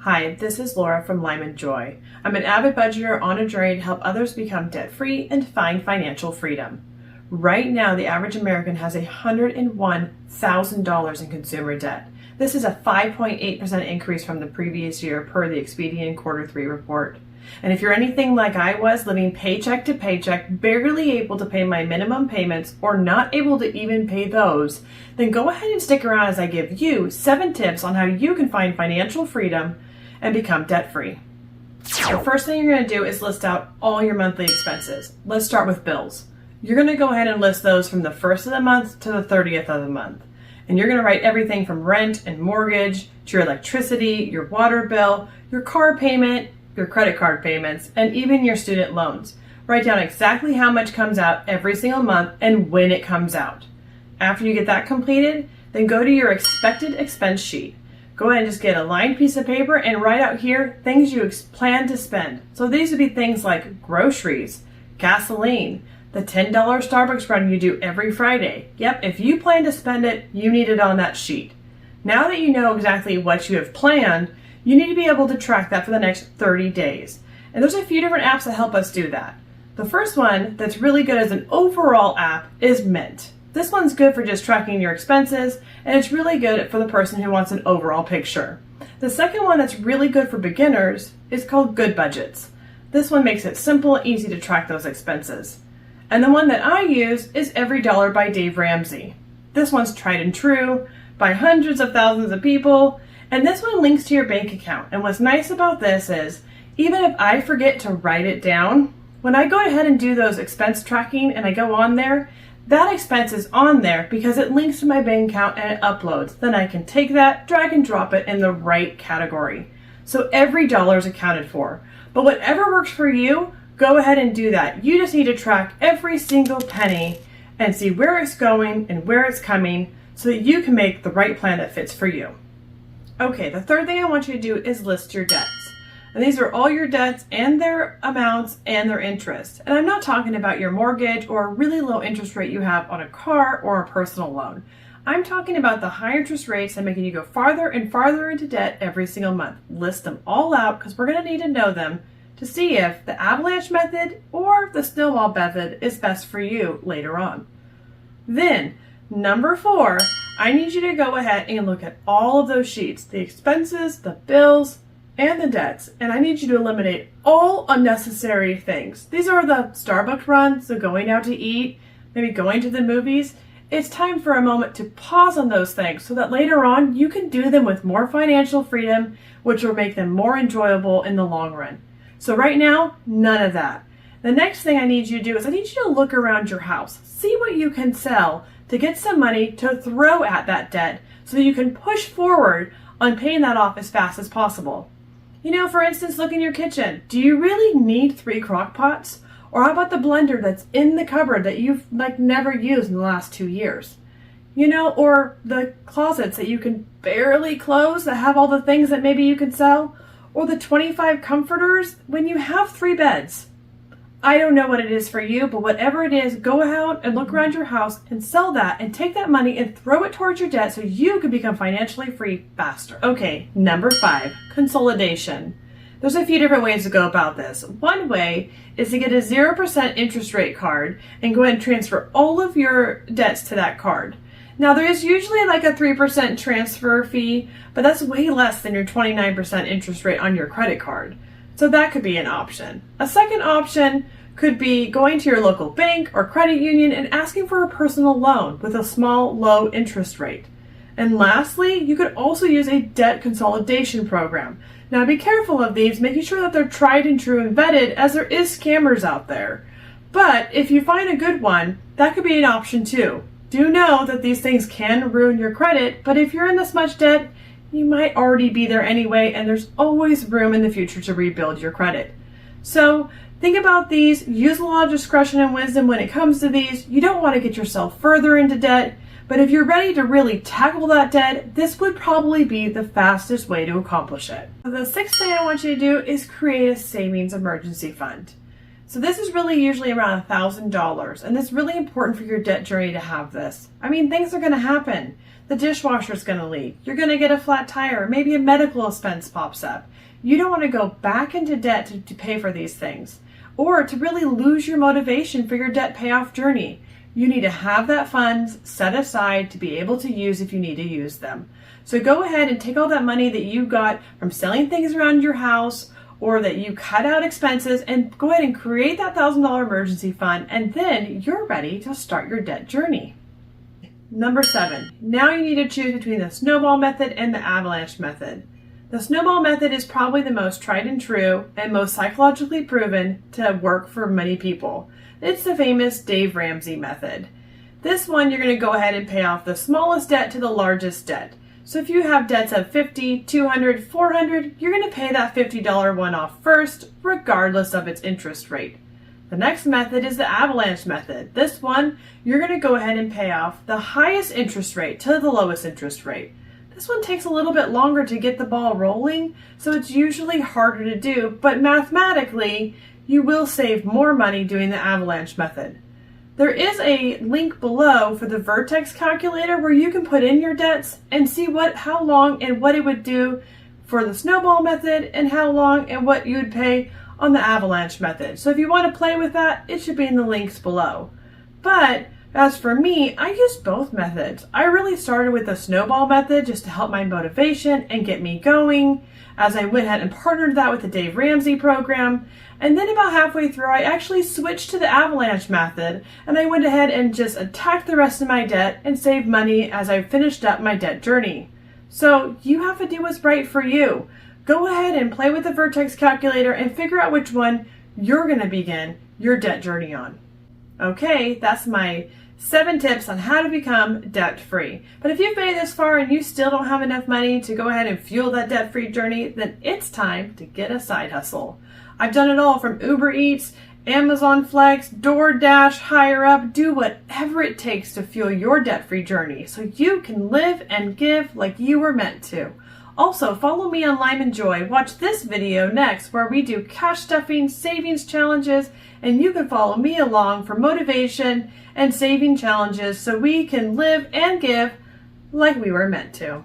Hi, this is Laura from Lyman Joy. I'm an avid budgeter on a journey to help others become debt-free and find financial freedom. Right now, the average American has $101,000 in consumer debt. This is a 5.8% increase from the previous year per the Expedient Q3 report. And if you're anything like I was, living paycheck to paycheck, barely able to pay my minimum payments or not able to even pay those, then go ahead and stick around as I give you 7 tips on how you can find financial freedom and become debt-free. The first thing you're going to do is list out all your monthly expenses. Let's start with bills. You're going to go ahead and list those from the 1st of the month to the 30th of the month. And you're going to write everything from rent and mortgage to your electricity, your water bill, your car payment, your credit card payments, and even your student loans. Write down exactly how much comes out every single month and when it comes out. After you get that completed, then go to your expected expense sheet. Go ahead and just get a lined piece of paper and write out here things you plan to spend. So these would be things like groceries, gasoline, the $10 Starbucks run you do every Friday. Yep, if you plan to spend it, you need it on that sheet. Now that you know exactly what you have planned, you need to be able to track that for the next 30 days. And there's a few different apps that help us do that. The first one that's really good as an overall app is Mint. This one's good for just tracking your expenses, and it's really good for the person who wants an overall picture. The second one that's really good for beginners is called Goodbudget. This one makes it simple and easy to track those expenses. And the one that I use is EveryDollar by Dave Ramsey. This one's tried and true by hundreds of thousands of people, and this one links to your bank account. And what's nice about this is, even if I forget to write it down, when I go ahead and do those expense tracking and I go on there, that expense is on there because it links to my bank account and it uploads. Then I can take that, drag and drop it in the right category. So every dollar is accounted for. But whatever works for you, go ahead and do that. You just need to track every single penny and see where it's going and where it's coming so that you can make the right plan that fits for you. Okay, the third thing I want you to do is list your debts. And these are all your debts and their amounts and their interest. And I'm not talking about your mortgage or a really low interest rate you have on a car or a personal loan. I'm talking about the high interest rates that making you go farther and farther into debt every single month. List them all out because we're going to need to know them to see if the Avalanche method or the Snowball method is best for you later on. Then, number 4, I need you to go ahead and look at all of those sheets, the expenses, the bills, and the debts, and I need you to eliminate all unnecessary things. These are the Starbucks runs, so going out to eat, maybe going to the movies. It's time for a moment to pause on those things so that later on you can do them with more financial freedom, which will make them more enjoyable in the long run. So right now, none of that. The next thing I need you to do is I need you to look around your house. See what you can sell to get some money to throw at that debt so that you can push forward on paying that off as fast as possible. You know, for instance, look in your kitchen. Do you really need 3 crock pots? Or how about the blender that's in the cupboard that you've never used in the last 2 years? You know, or the closets that you can barely close that have all the things that maybe you can sell? Or the 25 comforters when you have 3 beds? I don't know what it is for you, but whatever it is, go out and look around your house and sell that and take that money and throw it towards your debt so you can become financially free faster. Okay, number 5, consolidation. There's a few different ways to go about this. One way is to get a 0% interest rate card and go ahead and transfer all of your debts to that card. Now there is usually like a 3% transfer fee, but that's way less than your 29% interest rate on your credit card. So that could be an option. A second option could be going to your local bank or credit union and asking for a personal loan with a small, low interest rate. And lastly, you could also use a debt consolidation program. Now be careful of these, making sure that they're tried and true and vetted, as there is scammers out there. But if you find a good one, that could be an option too. Do know that these things can ruin your credit, but if you're in this much debt, you might already be there anyway, and there's always room in the future to rebuild your credit. So think about these, use a lot of discretion and wisdom when it comes to these. You don't want to get yourself further into debt, but if you're ready to really tackle that debt, this would probably be the fastest way to accomplish it. The 6th thing I want you to do is create a savings emergency fund. So this is really usually around $1,000, and it's really important for your debt journey to have this. I mean, things are going to happen. The dishwasher's going to leak. You're going to get a flat tire. Maybe a medical expense pops up. You don't want to go back into debt to pay for these things or to really lose your motivation for your debt payoff journey. You need to have that funds set aside to be able to use if you need to use them. So go ahead and take all that money that you got from selling things around your house or that you cut out expenses and go ahead and create that $1,000 emergency fund, and then you're ready to start your debt journey. Number 7, now you need to choose between the Snowball method and the Avalanche method. The Snowball method is probably the most tried and true and most psychologically proven to work for many people. It's the famous Dave Ramsey method. This one, you're going to go ahead and pay off the smallest debt to the largest debt. So if you have debts of $50, $200, $400, you're going to pay that $50 one off first, regardless of its interest rate. The next method is the Avalanche method. This one, you're going to go ahead and pay off the highest interest rate to the lowest interest rate. This one takes a little bit longer to get the ball rolling, so it's usually harder to do, but mathematically, you will save more money doing the Avalanche method. There is a link below for the Vertex calculator where you can put in your debts and see how long and what it would do for the Snowball method and how long and what you would pay on the Avalanche method. So if you want to play with that, it should be in the links below. But as for me, I used both methods. I really started with the Snowball method just to help my motivation and get me going as I went ahead and partnered that with the Dave Ramsey program. And then about halfway through, I actually switched to the Avalanche method and I went ahead and just attacked the rest of my debt and saved money as I finished up my debt journey. So you have to do what's right for you. Go ahead and play with the Vertex calculator and figure out which one you're going to begin your debt journey on. Okay, that's my 7 tips on how to become debt-free. But if you've made it this far and you still don't have enough money to go ahead and fuel that debt-free journey, then it's time to get a side hustle. I've done it all from Uber Eats, Amazon Flex, DoorDash, Hire Up. Do whatever it takes to fuel your debt-free journey so you can live and give like you were meant to. Also, follow me on Lime and Joy. Watch this video next where we do cash stuffing, savings challenges, and you can follow me along for motivation and saving challenges so we can live and give like we were meant to.